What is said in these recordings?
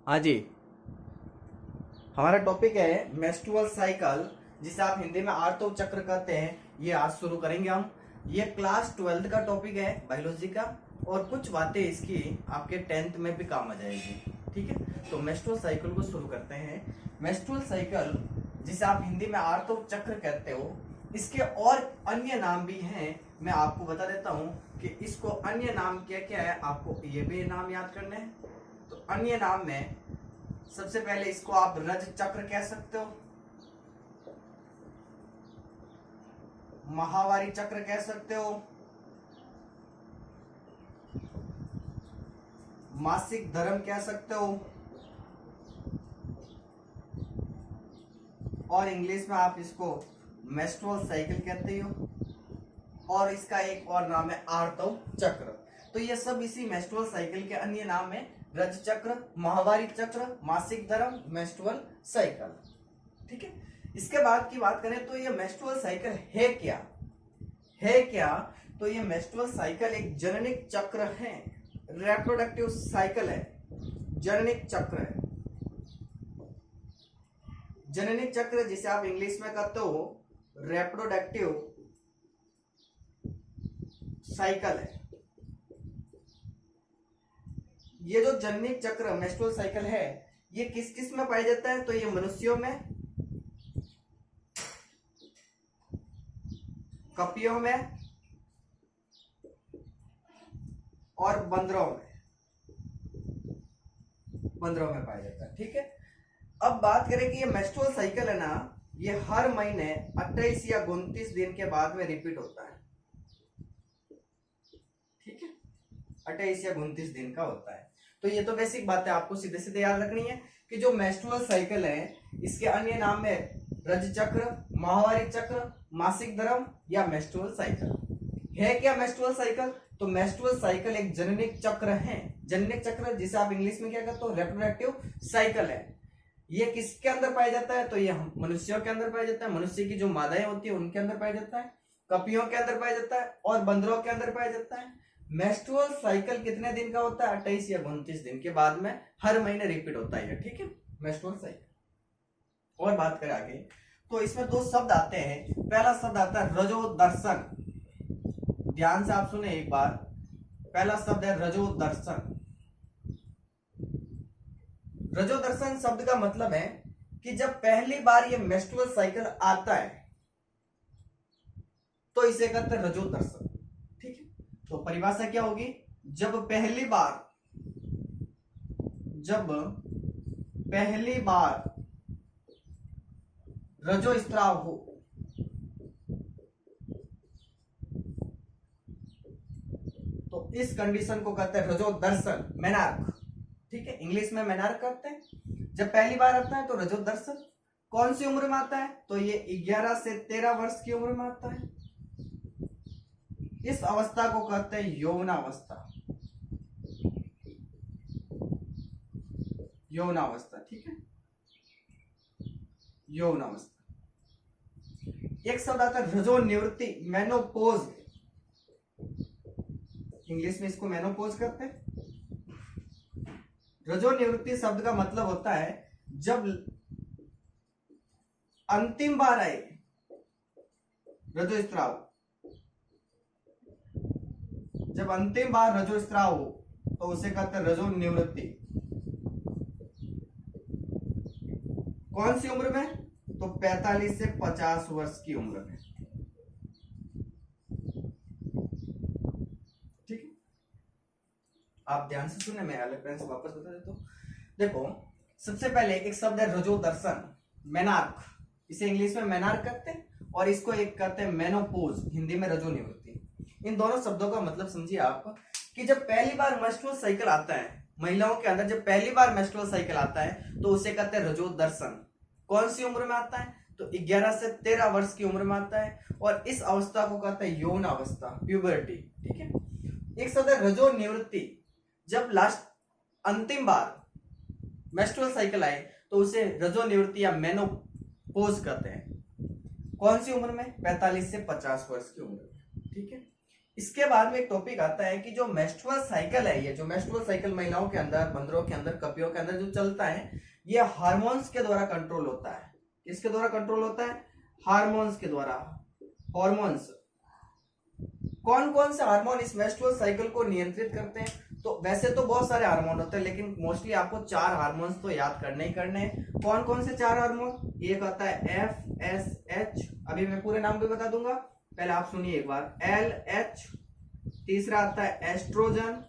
हाँ जी। हमारा टॉपिक है मेंस्ट्रुअल साइकिल, जिसे आप हिंदी में आर्तव चक्र कहते हैं। ये आज शुरू करेंगे हम। ये क्लास 12th का टॉपिक है, बायोलॉजी का, और कुछ बातें इसकी आपके 10th में भी काम आ जाएगी। ठीक है, तो मेंस्ट्रुअल साइकिल को शुरू करते हैं। मेंस्ट्रुअल साइकिल, जिसे आप हिंदी में आर्तव चक्र कहते हो, इसके और अन्य नाम भी हैं। मैं आपको बता देता हूँ कि इसको अन्य नाम क्या क्या है, आपको ये भी नाम याद करने हैं। तो अन्य नाम में सबसे पहले इसको आप रज चक्र कह सकते हो, माहवारी चक्र कह सकते हो, मासिक धर्म कह सकते हो, और इंग्लिश में आप इसको मेंस्ट्रुअल साइकिल कहते हो, और इसका एक और नाम है आर्तव चक्र। तो ये सब इसी मेंस्ट्रुअल साइकिल के अन्य नाम है, रज चक्र, माहवारी चक्र, मासिक धर्म, मेंस्ट्रुअल साइकिल। ठीक है, इसके बाद की बात करें तो ये मेंस्ट्रुअल साइकिल है क्या? तो ये मेंस्ट्रुअल साइकिल एक जननिक चक्र है, रिप्रोडक्टिव साइकिल है, जननिक चक्र है। जननिक चक्र, जिसे आप इंग्लिश में कहते हो रिप्रोडक्टिव साइकिल है। ये जो जननिक चक्र मेंस्ट्रुअल साइकिल है, ये किस किस में पाया जाता है? तो ये मनुष्यों में, कपियों में और बंदरों में पाया जाता है। ठीक है, अब बात करें कि ये मेंस्ट्रुअल साइकिल है ना, ये हर महीने 28 या 29 दिन के बाद में रिपीट होता है। ठीक है, 28 या 29 दिन का होता है। तो ये तो बेसिक बात है, आपको सीधे सीधे याद रखनी है कि जो मेंस्ट्रुअल साइकिल है, इसके अन्य नाम में रज चक्र, माहवारी चक्र, मासिक धर्म या मेंस्ट्रुअल साइकिल है। क्या मेंस्ट्रुअल साइकिल? तो मेंस्ट्रुअल साइकिल एक जननिक चक्र है। जननिक चक्र, जिसे आप इंग्लिश में क्या कहते हो, रिप्रोडक्टिव साइकिल है। ये किसके अंदर पाया जाता है? तो ये मनुष्यों के अंदर पाया जाता है। मनुष्य की जो मादाएं होती है उनके अंदर पाया जाता है, कपियों के अंदर पाया जाता है और बंदरों के अंदर पाया जाता है। मेंस्ट्रुअल साइकिल कितने दिन का होता है? 28 या 29 दिन के बाद में हर महीने रिपीट होता है। ठीक है, मेंस्ट्रुअल साइकिल। और बात करें आगे, तो इसमें दो शब्द आते हैं। पहला शब्द आता है रजोदर्शन। ध्यान से आप सुने एक बार, पहला शब्द है रजोदर्शन। रजोदर्शन शब्द का मतलब है कि जब पहली बार ये मेंस्ट्रुअल साइकिल आता है तो इसे कहते हैं रजोदर्शन। ठीक है, तो परिभाषा क्या होगी? जब पहली बार रजोस्त्राव हो, तो इस कंडीशन को कहते हैं रजोदर्शन, मेनार्क। ठीक है, इंग्लिश में मेनार्क कहते हैं। जब पहली बार आता है तो रजोदर्शन। कौन सी उम्र में आता है? तो ये 11 से 13 वर्ष की उम्र में आता है। इस अवस्था को कहते हैं यौवनावस्था। यौवनावस्था, ठीक है, यौवनावस्था। एक शब्द आता है रजोनिवृत्ति, मेनोपोज। इंग्लिश में इसको मेनोपोज कहते हैं। रजोनिवृत्ति शब्द का मतलब होता है जब अंतिम बार आए रजोस्त्राव, जब अंतिम बार रजोस्त्राव हो तो उसे कहते हैं रजोनिवृत्ति। कौन सी उम्र में? तो 45 से 50 वर्ष की उम्र में। ठीक है, आप ध्यान से सुने, मैं अलग पेन से वापस बता देता हूं। देखो, सबसे पहले एक शब्द है रजोदर्शन, मेनार्क। इसे इंग्लिश में मेनार्क कहते हैं और इसको एक कहते हैं मेनोपोज, हिंदी में रजोनिवृत्ति। इन दोनों शब्दों का मतलब समझिए आप कि जब पहली बार मेंस्ट्रुअल साइकिल आता है महिलाओं के अंदर, जब पहली बार मेंस्ट्रुअल साइकिल आता है तो उसे कहते हैं रजोदर्शन। कौन सी उम्र में आता है? तो 11 से 13 वर्ष की उम्र में आता है और इस अवस्था को कहते हैं यौन अवस्था, प्यूबर्टी। ठीक है, एक शब्द है रजोनिवृत्ति। जब लास्ट अंतिम बार मेंस्ट्रुअल साइकिल आए तो उसे रजोनिवृत्ति या मेनोपोज कहते हैं। कौन सी उम्र में? 45 से 50 वर्ष की उम्र में। ठीक है, इसके बाद में एक टॉपिक आता है कि जो मेंस्ट्रुअल साइकिल है, ये जो मेंस्ट्रुअल साइकिल महिलाओं के अंदर, बंदरों के अंदर, कपियों के अंदर जो चलता है, ये हार्मोन्स के द्वारा कंट्रोल होता है। किसके द्वारा कंट्रोल होता है? हार्मोन्स के द्वारा। हार्मोन्स, कौन कौन से हार्मोन इस मेंस्ट्रुअल साइकिल को नियंत्रित करते हैं? तो वैसे तो बहुत सारे हार्मोन होते हैं, लेकिन मोस्टली आपको 4 हार्मोन्स तो याद करने ही करने हैं। कौन कौन से 4 हार्मोन? एक आता है FSH, अभी मैं पूरे नाम भी बता दूंगा, पहले आप सुनिए एक बार। LH, तीसरा आता है एस्ट्रोजन,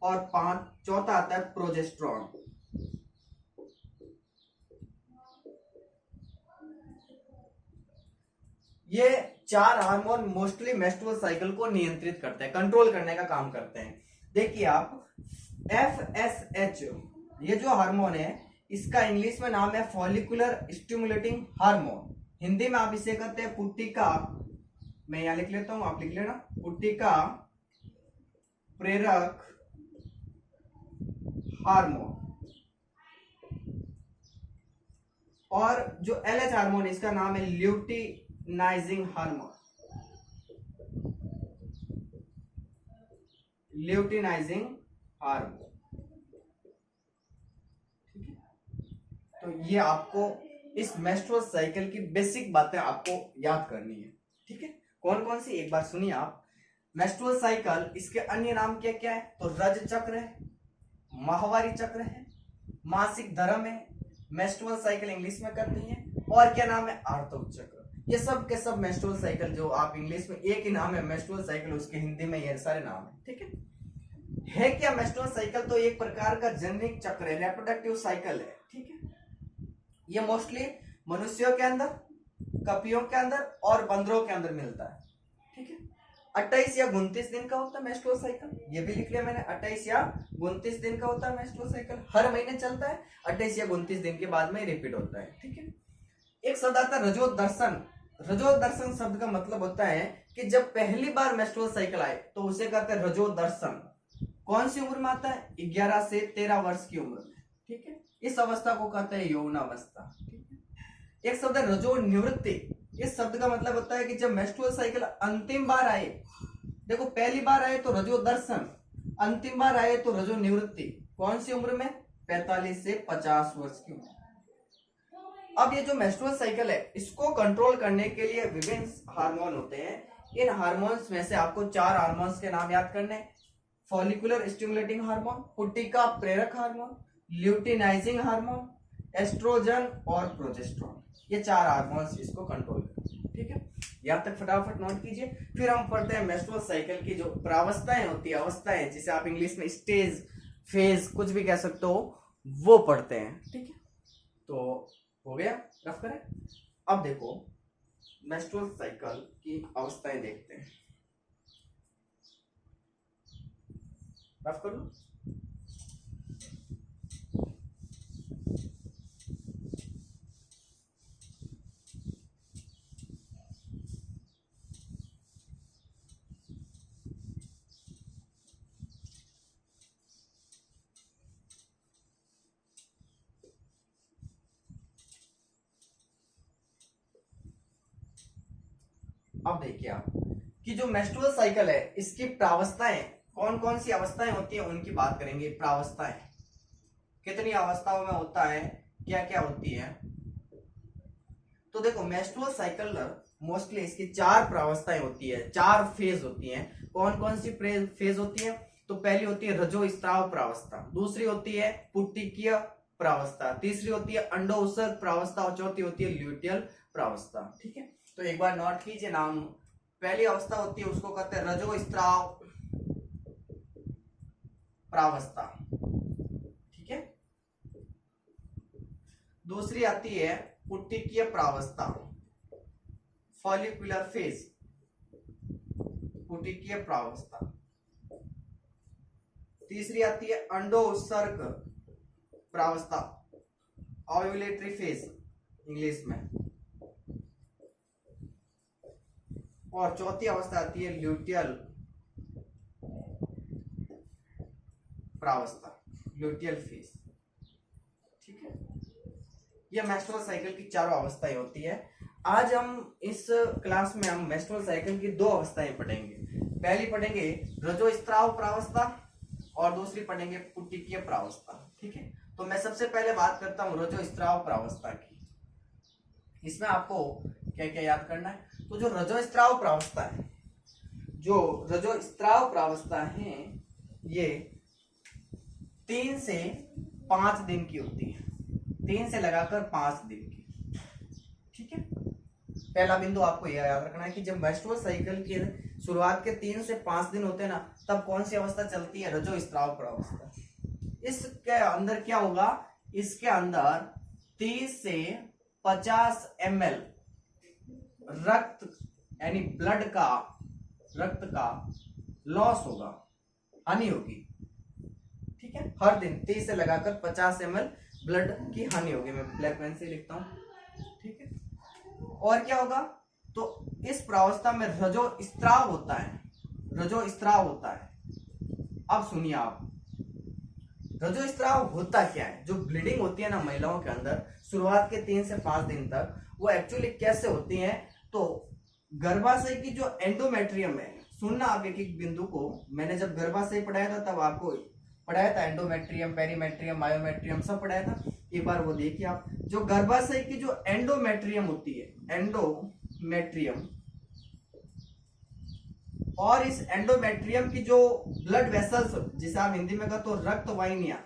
और चौथा आता है प्रोजेस्ट्रॉन। ये 4 हार्मोन मोस्टली मेंस्ट्रुअल साइकिल को नियंत्रित करते हैं, कंट्रोल करने का काम करते हैं। देखिए आप, FSH ये जो हार्मोन है, इसका इंग्लिश में नाम है फॉलिकुलर स्टिमुलेटिंग हार्मोन। हिंदी में आप इसे कहते हैं पुट्टिका, मैं यहां लिख लेता हूं, आप लिख लेना, पुट्टिका प्रेरक हार्मोन। और जो LH हार्मोन, इसका नाम है ल्यूटिनाइजिंग हार्मोन। ल्यूटिनाइजिंग हार्मोन, ठीक है। तो ये आपको इस मेंस्ट्रुअल साइकिल की बेसिक बातें आपको याद करनी है, ठीक है। कौन कौन सी, एक बार सुनिए आप। मेंस्ट्रुअल साइकिल, इसके अन्य नाम क्या क्या है? तो रज चक्र है, माहवारी चक्र है, मासिक धर्म है, मेंस्ट्रुअल साइकिल इंग्लिश में करती है, और क्या नाम है? आर्तव चक्र। ये सब के सब मेंस्ट्रुअल साइकिल, जो आप इंग्लिश में एक ही नाम है मेंस्ट्रुअल साइकिल, उसके हिंदी में ये सारे नाम है, ठीक है क्या? मेंस्ट्रुअल साइकिल तो एक प्रकार का जननिक चक्र है, रिप्रोडक्टिव साइकिल है, ठीक है। ये मोस्टली मनुष्यों के अंदर, कपियों के अंदर और बंदरों के अंदर मिलता है, ठीक है। 28 या 29 दिन का होता है मेंस्ट्रुअल साइकिल, ये भी लिख लिया मैंने, 28 या 29 दिन का होता है मेंस्ट्रुअल साइकिल, हर महीने चलता है, 28 या 29 दिन के बाद में रिपीट होता है, ठीक है। एक शब्द आता है रजोदर्शन। रजोदर्शन शब्द का मतलब होता है कि जब पहली बार मेंस्ट्रुअल साइकिल आए तो उसे कहते हैं रजोदर्शन। कौन सी उम्र में आता है? 11 से 13 वर्ष की उम्र में, ठीक है। इस अवस्था को कहते हैं यौवनावस्था, ठीक है। एक शब्द है रजो निवृत्ति। इस शब्द का मतलब होता है कि जब मेंस्ट्रुअल साइकिल अंतिम बार आए, देखो पहली बार आए तो रजो दर्शन, अंतिम बार आए तो रजो निवृत्ति। कौन सी उम्र में? 45 से 50 वर्ष की उम्र। अब ये जो मेंस्ट्रुअल साइकिल है, इसको कंट्रोल करने के लिए विभिन्न हार्मोन होते हैं। इन हार्मोन्स में से आपको 4 हार्मोन्स के नाम याद करने हैं। फॉलिकुलर स्टिमुलेटिंग हार्मोन, पुट्टिका प्रेरक हार्मोन, ल्यूटिनाइजिंग हार्मोन, एस्ट्रोजन और प्रोजेस्टेरोन। ये 4 हार्मोन्स इसको कंट्रोल करते हैं, ठीक है। यहाँ तक फटाफट नोट कीजिए। फिर हम पढ़ते हैं मेंस्ट्रुअल साइकिल की जो प्रावस्थाएं होती है, अवस्थाएं, जिसे आप इंग्लिश में स्टेज, फेज, कुछ भी कह सकते हो, वो पढ़ते हैं, ठीक है। तो हो गया, रफ करें। अब देखो मेंस्ट्रुअल साइकिल की अवस्थाएं देखते हैं, रफ कर लो। अब देखिए आप कि जो मेंस्ट्रुअल साइकिल है, इसकी प्रावस्थाएं, कौन कौन सी अवस्थाएं होती हैं उनकी बात करेंगे। प्रावस्थाएं कितनी अवस्थाओं में होता है, क्या क्या होती है? तो देखो मेंस्ट्रुअल साइकिल मोस्टली इसकी 4 प्रावस्थाएं होती है, 4 फेज होती हैं। कौन कौन सी फेज होती है? तो पहली होती है रजोस्राव प्रावस्था, दूसरी होती है पुट्टिकीय प्रावस्था, तीसरी होती है अंडोत्सर्ग प्रावस्था और चौथी होती है ल्यूटियल प्रावस्था, ठीक है। तो एक बार नोट कीजिए नाम। पहली अवस्था होती है उसको कहते हैं रजोस्राव प्रावस्था, ठीक है। दूसरी आती है पुट्टिकीय प्रावस्था, फॉलिकुलर फेज, पुट्टिकीय प्रावस्था। तीसरी आती है अंडोत्सर्ग प्रावस्था, ओव्यूलेटरी फेज इंग्लिश में। और चौथी अवस्था आती है ल्यूटियल प्रावस्था, ल्यूटियल फेज, ठीक है। यह मेंस्ट्रुअल साइकिल की 4 अवस्थाएं होती है। आज हम इस क्लास में हम मेंस्ट्रुअल साइकिल की दो अवस्थाएं पढ़ेंगे। पहली पढ़ेंगे रजोस्त्राव प्रावस्था और दूसरी पढ़ेंगे पुटिकीय प्रावस्था। ठीक है, तो मैं सबसे पहले बात करता हूं रजोस्त्राव प्रावस्था की। इसमें आपको क्या क्या याद करना है? तो जो रजोस्त्राव प्रावस्था है, जो रजोस्त्राव प्रावस्था है, ये 3 से 5 दिन की होती है, 3 से लगाकर 5 दिन की। ठीक है, पहला बिंदु आपको यह याद रखना है कि जब मेंस्ट्रुअल साइकिल की शुरुआत के 3 से 5 दिन होते हैं ना, तब कौन सी अवस्था चलती है? रजोस्त्राव प्रावस्था। इसके अंदर क्या होगा? इसके अंदर 30 से 50 ml रक्त यानी ब्लड का, रक्त का लॉस होगा, हानि होगी। ठीक है, हर दिन 30 से लगाकर 50 ml ब्लड की हानि होगी। मैं ब्लैक पेन से लिखता हूं। ठीक है, और क्या होगा? तो इस प्रावस्था में रजोस्त्राव होता है, रजोस्त्राव होता है। अब सुनिए आप, रजोस्त्राव होता क्या है? जो ब्लीडिंग होती है ना महिलाओं के अंदर शुरुआत के 3 से 5 दिन तक, वो एक्चुअली कैसे होती है? तो गर्भाशय की जो एंडोमेट्रियम है, सुनना आप एक एक बिंदु को। मैंने जब गर्भाशय पढ़ाया था तब आपको पढ़ाया था एंडोमेट्रियम, पेरीमेट्रियम, मायोमेट्रियम सब पढ़ाया था। एक बार वो देखिए आप। जो गर्भाशय की जो एंडोमेट्रियम होती है, एंडोमेट्रियम, और इस एंडोमेट्रियम की जो ब्लड वेसल्स, जिसे आप हिंदी में कहते हो रक्त वाहिनियां,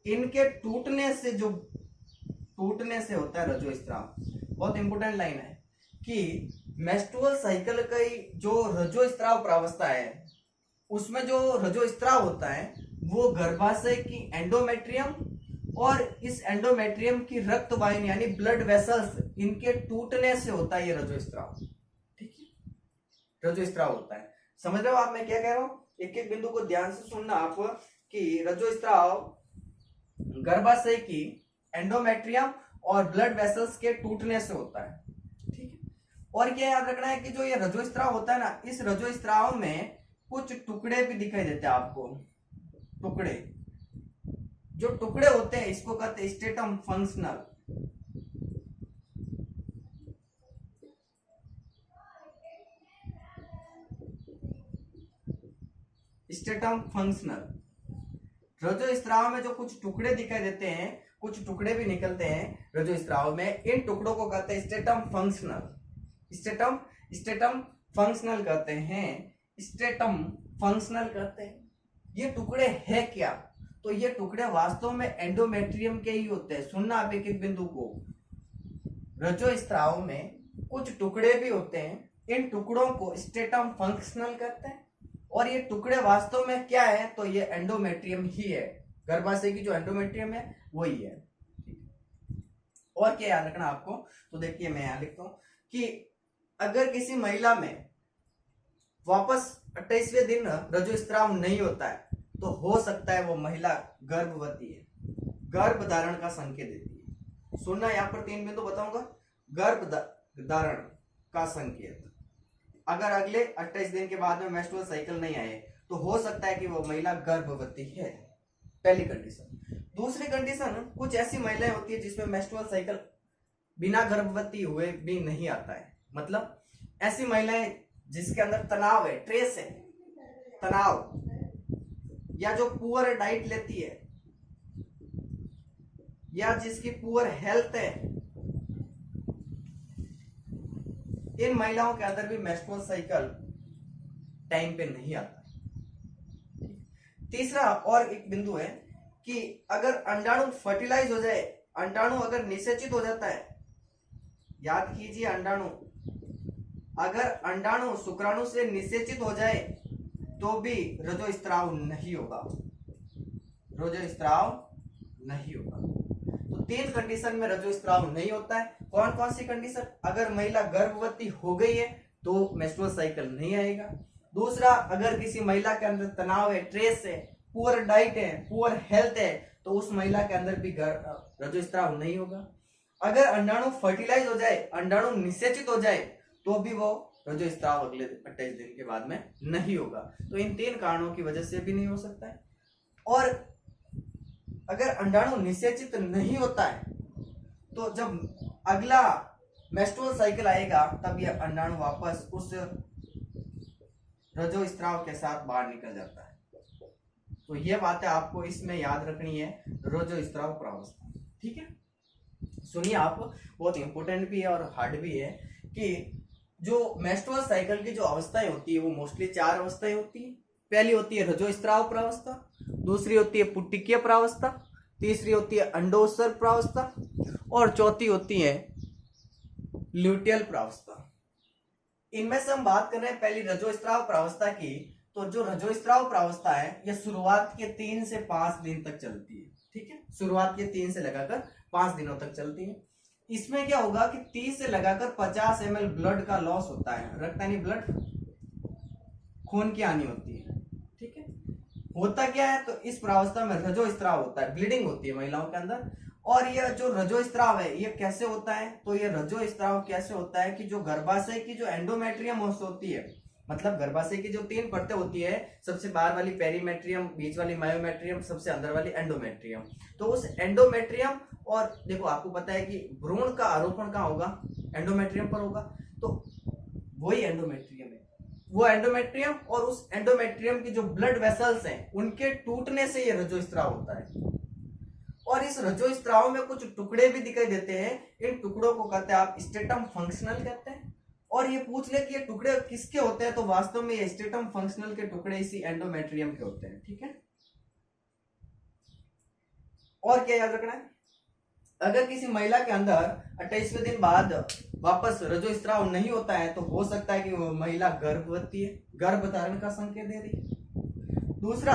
इनके टूटने से होता है रजोस्त्राव। बहुत इंपॉर्टेंट लाइन है कि मेंस्ट्रुअल साइकिल की जो रजोस्त्राव प्रावस्था है, उसमें जो रजोस्त्राव होता है वो गर्भाशय की एंडोमेट्रियम और इस एंडोमेट्रियम की रक्त वाहिनी यानी ब्लड वेसल्स, इनके टूटने से होता है ये रजोस्त्राव। ठीक है, रजोस्त्राव होता है। समझ रहे हो आप मैं क्या कह रहा हूं? एक एक बिंदु को ध्यान से सुनना आप कि रजोस्त्राव गर्भाशय की एंडोमेट्रियम और ब्लड वेसल्स के टूटने से होता है। ठीक है, और क्या याद रखना है कि जो ये रजोस्त्राव होता है ना, इस रजोस्त्राव में कुछ टुकड़े भी दिखाई देते हैं आपको। टुकड़े, जो टुकड़े होते हैं इसको कहते हैं स्टेटम फंक्शनल। स्टेटम फंक्शनल, रजोस्त्राव में जो कुछ टुकड़े दिखाई देते हैं, कुछ टुकड़े भी निकलते हैं रजोस्त्राव में, इन टुकड़ों को कहते हैं स्टेटम फंक्शनल। स्टेटम फंक्शनल कहते हैं, स्टेटम फंक्शनल कहते हैं। ये टुकड़े है क्या? तो ये टुकड़े वास्तव में एंडोमेट्रियम के ही होते हैं। सुनना आप एक एक बिंदु को। रजोस्त्राव में कुछ टुकड़े भी होते हैं, इन टुकड़ों को स्टेटम फंक्शनल कहते हैं। और ये टुकड़े वास्तव में क्या है? तो ये एंडोमेट्रियम ही है। गर्भाशय की जो एंडोमेट्रियम है वही है। और क्या याद रखना आपको? तो देखिए मैं यहां लिखता हूं कि अगर किसी महिला में वापस 28वें दिन रजोस्त्राव नहीं होता है, तो हो सकता है वो महिला गर्भवती है, गर्भ धारण का संकेत देती है। सुनना, यहाँ पर 3 बिंदु बताऊंगा। गर्भ धारण का संकेत, अगर अगले 28 दिन के बाद में मेंस्ट्रुअल साइकिल नहीं आए तो हो सकता है कि वो महिला गर्भवती है। पहली कंडीशन। दूसरी कंडीशन, कुछ ऐसी महिलाएं होती है जिसमें मेंस्ट्रुअल साइकिल बिना गर्भवती हुए भी नहीं आता है। मतलब ऐसी महिलाएं जिसके अंदर तनाव है, ट्रेस है, तनाव, या जो पुअर डाइट लेती है, या जिसकी पुअर हेल्थ है, इन महिलाओं के अंदर भी मेंस्ट्रुअल साइकिल टाइम पे नहीं आता। तीसरा और एक बिंदु है कि अगर अंडाणु फर्टिलाइज हो जाए, अंडाणु अगर निषेचित हो जाता है, याद कीजिए अंडाणु, अगर अंडाणु शुक्राणु से निषेचित हो जाए तो भी रजोस्त्राव नहीं होगा, रजोस्त्राव नहीं होगा। तो 3 कंडीशन में रजोस्त्राव नहीं होता है। कौन कौन सी कंडीशन? अगर महिला गर्भवती हो गई है तो मेंस्ट्रुअल साइकिल नहीं आएगा। दूसरा, अगर किसी महिला के अंदर तनाव है, ट्रेस है, पुअर डाइट है, पुअर हेल्थ है, तो उस महिला के अंदर भी रजोस्त्राव नहीं होगा। अगर अंडाणु फर्टिलाइज हो जाए, अंडाणु निषेचित हो जाए, तो भी वो रजोस्त्राव अगले 28 दिन के बाद में नहीं होगा। तो इन 3 कारणों की वजह से भी नहीं हो सकता है। और अगर अंडाणु निषेचित नहीं होता है तो जब अगला मेंस्ट्रुअल साइकिल आएगा तब यह अंडाणु वापस उस रजोस्राव के साथ बाहर निकल जाता है। तो ये बातें आपको इसमें याद रखनी है, रजोस्राव प्रावस्था। ठीक है, सुनिए आप, बहुत इंपॉर्टेंट भी है और हार्ड भी है कि जो मेंस्ट्रुअल साइकिल की जो अवस्थाएं होती है वो मोस्टली 4 अवस्थाएं होती है। पहली होती है रजोस्राव प्रावस्था, दूसरी होती है पुट्टिकीय प्रावस्था, तीसरी होती है अंडोत्सर्ग प्रावस्था और चौथी होती है ल्यूटियल प्रावस्था। इनमें से हम बात कर रहे हैं पहली रजोस्राव प्रावस्था की। तो जो रजोस्राव प्रावस्था है यह शुरुआत के 3 से 5 दिन तक चलती है। ठीक है, शुरुआत के 3 से लगाकर 5 दिनों तक चलती है। इसमें क्या होगा कि 30 से लगाकर 50 ml ब्लड का लॉस होता है, रक्त यानी ब्लड, खून की हानि होती है। ठीक है, होता क्या है, तो इस प्रावस्था में रजोस्राव होता है, ब्लीडिंग होती है महिलाओं के अंदर। और यह जो रजोस्राव है ये कैसे होता है, तो ये रजोस्राव कैसे होता है कि जो गर्भाशय की जो एंडोमेट्रियम होती है, मतलब गर्भाशय की जो 3 परतें होती है, सबसे बाहर वाली पेरीमेट्रियम, बीच वाली मायोमेट्रियम, सबसे अंदर वाली एंडोमेट्रियम। तो उस एंडोमेट्रियम, और देखो आपको पता है कि भ्रूण का आरोपण कहाँ होगा, एंडोमेट्रियम पर होगा। तो वही एंडोमेट्रियम है, वो एंडोमेट्रियम और उस एंडोमेट्रियम की जो ब्लड वेसल्स हैं उनके टूटने से ये रजोस्राव होता है। और इस रजोस्राव में कुछ टुकड़े भी दिखाई देते हैं, इन टुकड़ों को कहते हैं आप स्टेटम फंक्शनल कहते हैं। और ये पूछ ले कि ये टुकड़े किसके होते हैं, तो वास्तव में ये स्टेटम फंक्शनल के टुकड़े इसी एंडोमेट्रियम के होते हैं। ठीक है, और क्या याद रखना है, अगर किसी महिला के अंदर 28वें दिन बाद वापस रजोस्राव नहीं होता है तो हो सकता है कि वो महिला गर्भवती है, गर्भ धारण का संकेत दे रही है। दूसरा,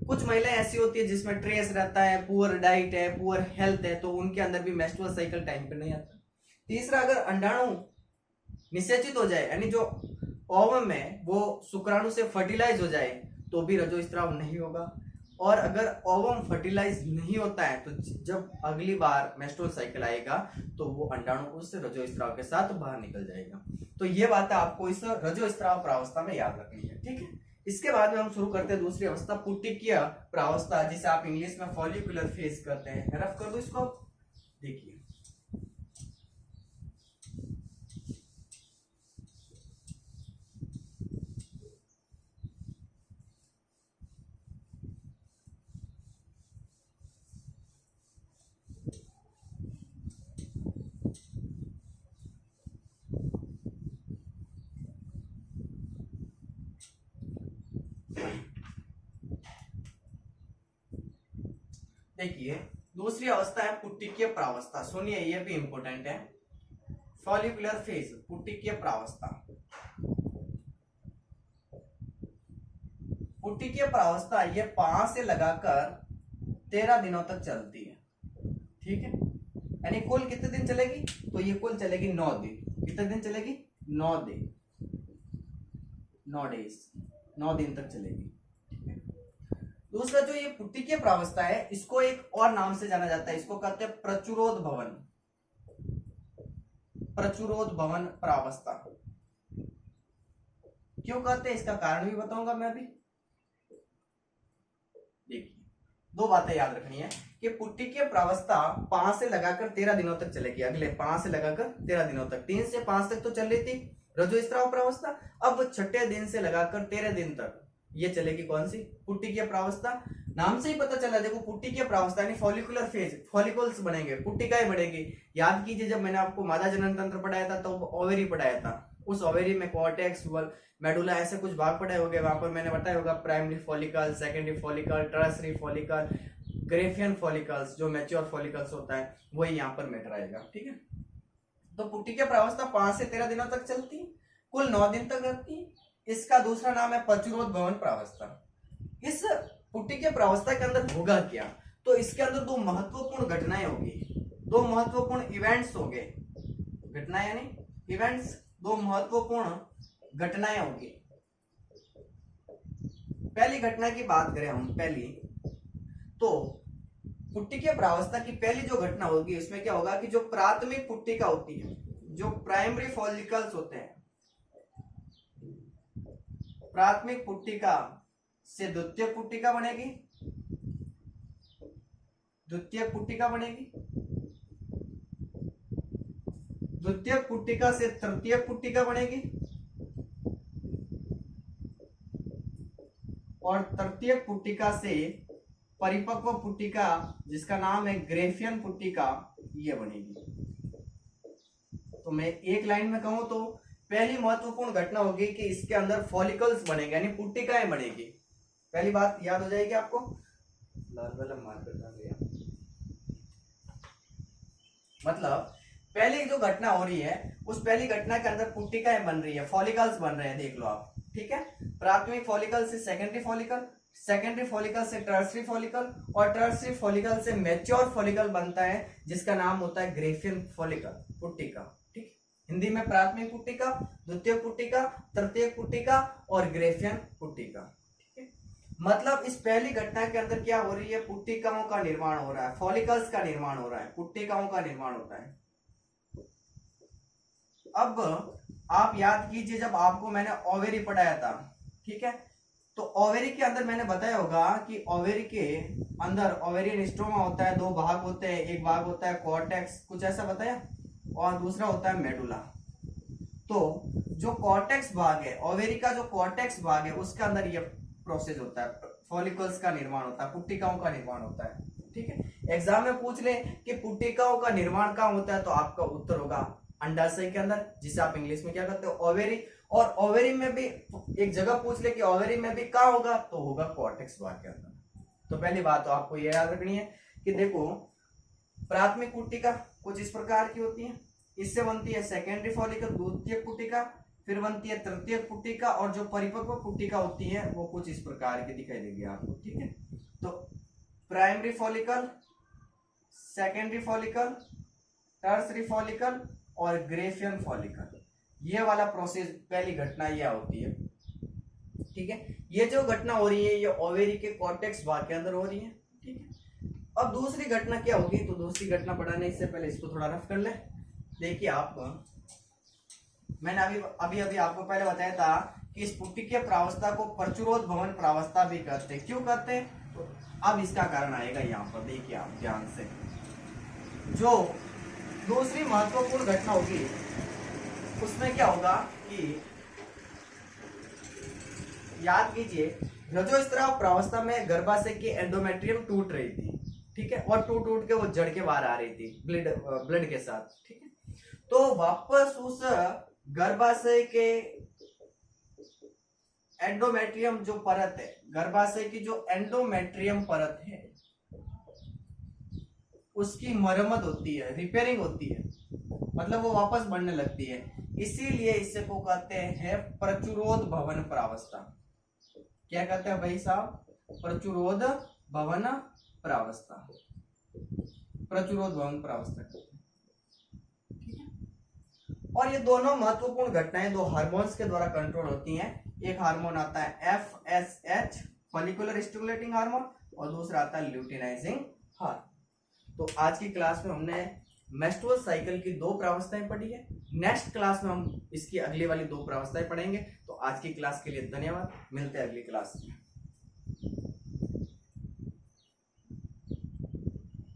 कुछ महिलाएं ऐसी होती है जिसमें ट्रेस रहता है, पुअर डाइट है, पुअर हेल्थ है, तो उनके अंदर भी मेंस्ट्रुअल साइकिल टाइम पे नहीं आता। तीसरा, अगर अंडाणु निषेचित हो जाए, यानी जो ओवम है वो शुक्राणु से फर्टिलाइज हो जाए, तो भी रजोस्राव नहीं होगा। और अगर ओवम फर्टिलाइज नहीं होता है तो जब अगली बार मेंस्ट्रुअल साइकिल आएगा तो वो अंडाणु उस रजोस्राव के साथ बाहर निकल जाएगा। तो ये बात आपको इस रजोस्राव प्रावस्था में याद रखनी है। ठीक है, इसके बाद में हम शुरू करते हैं दूसरी अवस्था, पुट्टिकीय प्रावस्था, जिसे आप इंग्लिश में फॉलिकुलर फेज कहते हैं। रफ कर दो इसको, देखिए देखिए दूसरी अवस्था है पुट्टिकीय प्रावस्था। सुनिए ये भी इंपॉर्टेंट है, फॉलिकुलर फेज, पुट्टिकीय प्रावस्था। पुट्टिकीय प्रावस्था ये 5 से लगाकर 13 दिनों तक चलती है। ठीक है, यानी कुल कितने दिन चलेगी, तो ये कुल चलेगी 9 दिन। कितने दिन चलेगी, 9 दिन, 9 डेज, 9 दिन तक चलेगी। दूसरा जो ये पुट्टिकीय प्रावस्था है इसको एक और नाम से जाना जाता है, इसको कहते हैं प्रचुरोद भवन, प्रचुरोद भवन प्रावस्था। क्यों कहते हैं इसका कारण भी बताऊंगा मैं अभी। देखिए दो बातें याद रखनी है कि पुट्टिकीय प्रावस्था 5 से लगाकर 13 दिनों तक चलेगी, अगले 5 से लगाकर 13 दिनों तक। 3 से 5 तक तो चल रही थी रजोस्राव प्रावस्था, अब छठे दिन से लगाकर 13 दिन तक ये चलेगी कौन सी, पुट्टिकीय प्रावस्था। नाम से ही पता चला, देखो पुट्टिकीय प्रावस्था यानी फॉलिकुलर फेज, फॉलिकल्स बनेंगे, पुट्टिकाएं बढ़ेगी। याद कीजिए जब मैंने आपको मादा जनन तंत्र पढ़ाया था तो ओवेरी पढ़ाया था, उस ओवेरी में कॉर्टेक्स, मेडुला, ऐसे कुछ भाग पढ़े होंगे, वहां पर मैंने बताया होगा primary follicle, secondary follicle, tertiary follicle, Graafian follicles, जो मैच्योर फॉलिकल्स होता है वही यहाँ पर मैटर आएगा। ठीक है, तो पुट्टिकीय प्रावस्था 5 से 13 दिनों तक चलती, कुल 9 दिन तक रहती। इसका दूसरा नाम है प्रचुरोद भवन प्रावस्था। इस पुट्टिकीय प्रावस्था के अंदर होगा क्या, तो इसके अंदर 2 महत्वपूर्ण घटनाएं होगी, 2 महत्वपूर्ण इवेंट्स होंगे, घटनाएं यानी इवेंट्स, 2 महत्वपूर्ण घटनाएं होगी। पहली घटना की बात करें हम, पहली तो पुट्टिकीय प्रावस्था की पहली जो घटना होगी उसमें क्या होगा कि जो प्राथमिक पुट्टिका होती है, जो प्राइमरी फॉलिकल्स होते हैं, प्राथमिक पुट्टिका से द्वितीय पुट्टिका बनेगी, द्वितीयक पुट्टिका बनेगी, द्वितीयक पुट्टिका से तृतीयक पुट्टिका बनेगी, और तृतीयक पुट्टिका से परिपक्व पुट्टिका जिसका नाम है ग्रेफियन पुट्टिका, ये बनेगी। तो मैं एक लाइन में कहूं तो पहली महत्वपूर्ण घटना होगी कि इसके अंदर फॉलिकल्स बनेंगे, यानी पुट्टिकाएं बनेगी। पहली बात याद हो जाएगी आपको, लाल मार्कर डाल दिया। मतलब पहली जो घटना हो रही है उस पहली घटना के अंदर पुट्टिकाएं बन रही है, फॉलिकल्स बन रहे हैं, देख लो आप, ठीक है। प्राथमिक फॉलिकल से सेकेंडरी फॉलिकल, सेकेंडरी फॉलिकल से टर्सरी फॉलिकल, और टर्सरी फॉलिकल से मैच्योर फॉलिकल बनता है जिसका नाम होता है ग्रेफियन फॉलिकल पुट्टिका, ठीक। हिंदी में प्राथमिक पुट्टिका, द्वितीयक पुट्टिका, तृतीयक पुट्टिका और ग्रेफियन पुट्टिका, ठीक है। मतलब इस पहली घटना के अंदर क्या हो रही है, पुट्टिकाओं का निर्माण हो रहा है, फॉलिकल्स का निर्माण हो रहा है, पुट्टिकाओं का निर्माण होता है। अब आप याद कीजिए जब आपको मैंने ओवेरी पढ़ाया था, ठीक है, तो ओवेरी के अंदर मैंने बताया होगा कि ओवेरी के अंदर ओवेरियन स्ट्रोमा होता है, दो भाग होते हैं, एक भाग होता है कॉर्टेक्स, कुछ ऐसा बताया, और दूसरा होता है मेडुला। तो जो कॉर्टेक्स भाग है, ओवेरी का जो कॉर्टेक्स भाग है, उसके अंदर ये प्रोसेस होता है, फॉलिकल्स का निर्माण होता है, पुट्टिकाओं का निर्माण होता है, ठीक है। एग्जाम में पूछ ले कि पुट्टिकाओं का निर्माण कहाँ होता है, तो आपका उत्तर होगा अंडाशय के अंदर, जिसे आप इंग्लिश में क्या कहते हो, ओवेरी। और ओवेरी में भी एक जगह पूछ ले कि ओवेरी में भी कहाँ होगा, तो होगा कॉर्टेक्स भाग के अंदर। तो पहली बात तो आपको ये याद रखनी है कि देखो प्राथमिक पुट्टिका कुछ इस प्रकार की होती है, इससे बनती है सेकेंडरी फॉलिकल, द्वितीयक पुट्टिका, फिर बनती है तृतीयक पुट्टिका, और जो परिपक्व पुट्टिका होती है वो कुछ इस प्रकार की दिखाई देगी आपको, ठीक है। तो primary follicle, secondary follicle, tertiary follicle और ग्रेफियन फॉलिकल, ये वाला प्रोसेस पहली घटना यह होती है, ठीक है। ये जो घटना हो रही है ये ओवेरी के कॉर्टेक्स भाग के अंदर हो रही है, ठीक है। अब दूसरी घटना क्या होगी, तो दूसरी घटना पढ़ाने से पहले इसको थोड़ा रफ कर ले। देखिए आप, मैंने अभी आपको पहले बताया था कि इस पुट्टिकीय प्रावस्था को प्रचुरोद भवन प्रावस्था भी कहते हैं। क्यों कहते हैं, तो अब इसका कारण आएगा यहाँ पर, देखिए आप ध्यान से। जो दूसरी महत्वपूर्ण घटना होगी उसमें क्या होगा कि याद कीजिए रजोस्त्राव प्रावस्था में गर्भाशय की एंडोमेट्रियम टूट रही थी, ठीक है, और टूट के वो जड़ के बाहर आ रही थी ब्लड के साथ, ठीक है। तो वापस उस गर्भाशय के एंडोमेट्रियम जो परत है, गर्भाशय की जो एंडोमेट्रियम परत है उसकी मरम्मत होती है, रिपेयरिंग होती है, मतलब वो वापस बढ़ने लगती है, इसीलिए इसे को कहते हैं प्रचुरोद भवन प्रावस्था। क्या कहते हैं भाई साहब, प्रचुरोद भवन प्रावस्था, प्रचुरोद भवन प्रावस्था, ठीक है। और ये दोनों महत्वपूर्ण घटनाएं दो हार्मोन्स के द्वारा कंट्रोल होती हैं। एक हार्मोन आता है FSH फॉलिकुलर स्टिमुलेटिंग हार्मोन, और दूसरा आता है ल्यूटिनाइजिंग हार्मोन। तो आज की क्लास में हमने मेंस्ट्रुअल साइकिल की दो प्रावस्थाएं पढ़ी है। नेक्स्ट क्लास में हम इसकी अगली वाली दो प्रावस्थाएं पढ़ेंगे। तो आज की क्लास के लिए धन्यवाद, मिलते हैं अगली क्लास में।